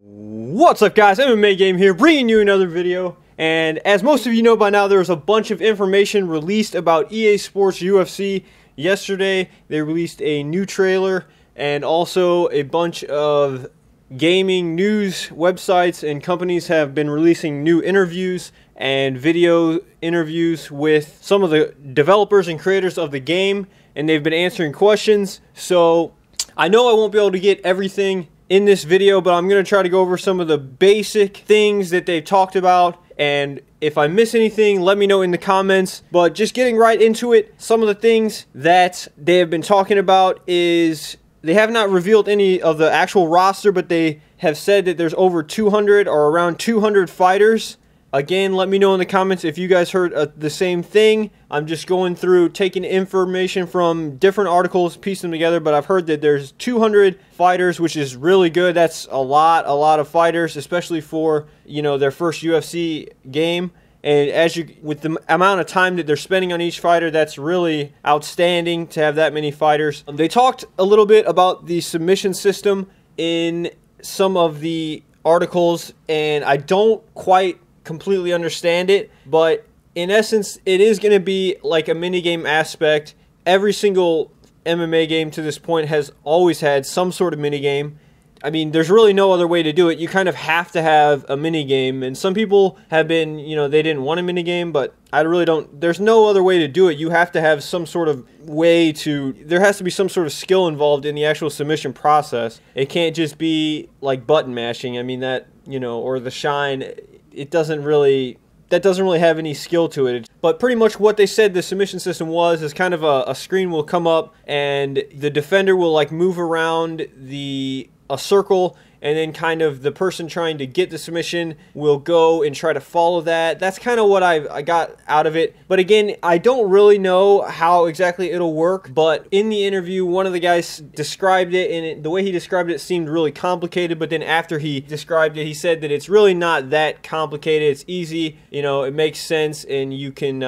What's up, guys? MMAGAME here, bringing you another video. And as most of you know by now, there's a bunch of information released about EA Sports UFC. Yesterday, they released a new trailer and also a bunch of gaming news websites and companies have been releasing new interviews and video interviews with some of the developers and creators of the game, and they've been answering questions. So I know I won't be able to get everything in this video, but I'm going to try to go over some of the basic things that they've talked about, and if I miss anything, let me know in the comments. But just getting right into it, some of the things that they have been talking about is they have not revealed any of the actual roster, but they have said that there's over 200 or around 200 fighters. Again, let me know in the comments if you guys heard the same thing. I'm just going through, taking information from different articles, piecing them together, but I've heard that there's 200 fighters, which is really good. That's a lot of fighters, especially for, you know, their first UFC game. And with the amount of time that they're spending on each fighter, that's really outstanding to have that many fighters. They talked a little bit about the submission system in some of the articles, and I don't quite completely understand it, but in essence it is going to be like a mini game aspect. Every single MMA game to this point has always had some sort of mini game. I mean, there's really no other way to do it. You kind of have to have a mini game, and some people have been, you know, they didn't want a mini game, but I really don't. There's no other way to do it. You have to have some sort of way to, there has to be some sort of skill involved in the actual submission process. It can't just be like button mashing. I mean, that, you know, or the shine, it doesn't really, that doesn't really have any skill to it. But pretty much what they said the submission system was is kind of a screen will come up and the defender will like move around a circle, and then kind of the person trying to get the submission will go and try to follow that. That's kind of what I got out of it. But again, I don't really know how exactly it'll work, but in the interview, one of the guys described it, and the way he described it seemed really complicated, but then after he described it, he said that it's really not that complicated. It's easy, you know, it makes sense, and you can,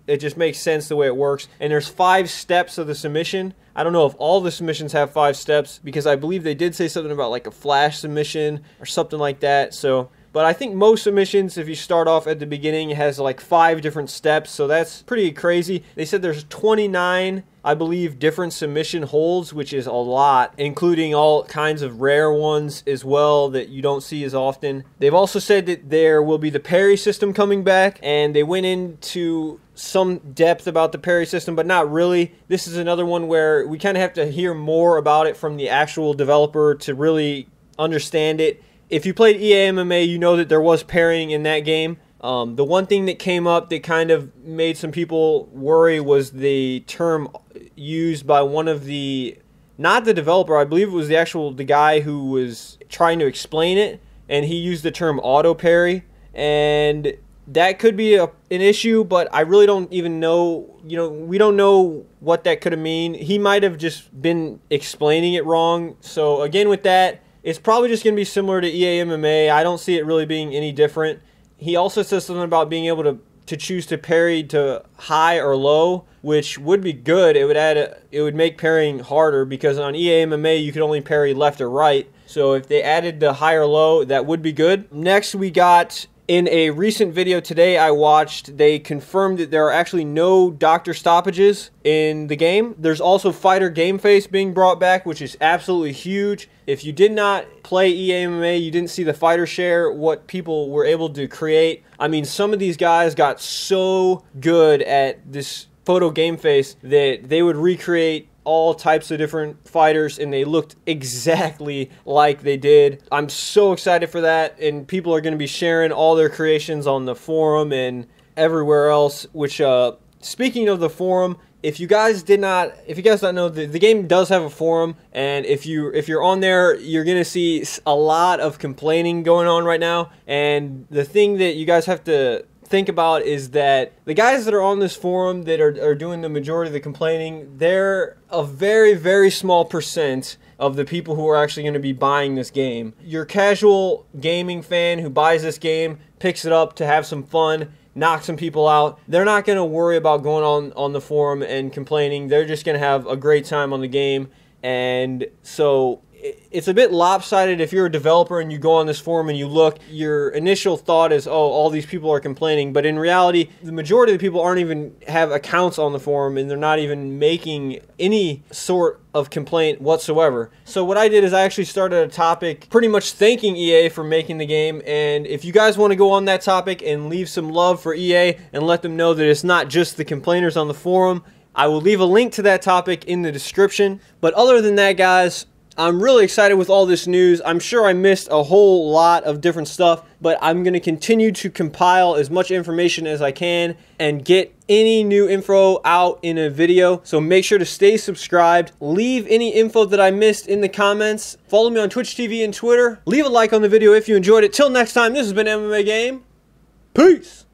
it just makes sense the way it works. And there's 5 steps of the submission. I don't know if all the submissions have 5 steps, because I believe they did say something about like a flash submission or something like that. So, but I think most submissions, if you start off at the beginning, it has like 5 different steps. So that's pretty crazy. They said there's 29, I believe, different submission holds, which is a lot, including all kinds of rare ones as well that you don't see as often. They've also said that there will be the parry system coming back, and they went into some depth about the parry system, but not really. This is another one where we kind of have to hear more about it from the actual developer to really understand it. If you played EA MMA, you know that there was parrying in that game. The one thing that came up that kind of made some people worry was the term used by one of the, not the developer, I believe it was the guy who was trying to explain it, and he used the term auto parry, and that could be an issue, but I really don't even know, you know, we don't know what that could have mean. He might have just been explaining it wrong. So again, with that, it's probably just going to be similar to EA MMA. I don't see it really being any different. He also says something about being able to choose to parry to high or low, which would be good. It would it would make parrying harder, because on EA MMA you could only parry left or right. So if they added the high or low, that would be good. Next, we got, in a recent video today I watched, they confirmed that there are actually no doctor stoppages in the game. There's also fighter game face being brought back, which is absolutely huge. If you did not play EA MMA, you didn't see the fighter share, what people were able to create. I mean, some of these guys got so good at this photo game face that they would recreate all types of different fighters, and they looked exactly like they did. I'm so excited for that, and people are going to be sharing all their creations on the forum and everywhere else, which speaking of the forum, if you guys don't know, the game does have a forum, and if you're on there, you're gonna see a lot of complaining going on right now. And the thing that you guys have to think about is that the guys that are on this forum that are doing the majority of the complaining, they're a very, very small percent of the people who are actually going to be buying this game. Your casual gaming fan who buys this game, picks it up to have some fun, knock some people out, they're not going to worry about going on the forum and complaining. They're just going to have a great time on the game. And so it's a bit lopsided. If you're a developer and you go on this forum and you look, your initial thought is, oh, all these people are complaining. But in reality, the majority of the people aren't even have accounts on the forum, and they're not even making any sort of complaint whatsoever. So what I did is I actually started a topic pretty much thanking EA for making the game. And if you guys want to go on that topic and leave some love for EA and let them know that it's not just the complainers on the forum, I will leave a link to that topic in the description. But other than that, guys, I'm really excited with all this news. I'm sure I missed a whole lot of different stuff, but I'm going to continue to compile as much information as I can and get any new info out in a video. So make sure to stay subscribed. Leave any info that I missed in the comments. Follow me on Twitch TV and Twitter. Leave a like on the video if you enjoyed it. Till next time, this has been MMA Game. Peace!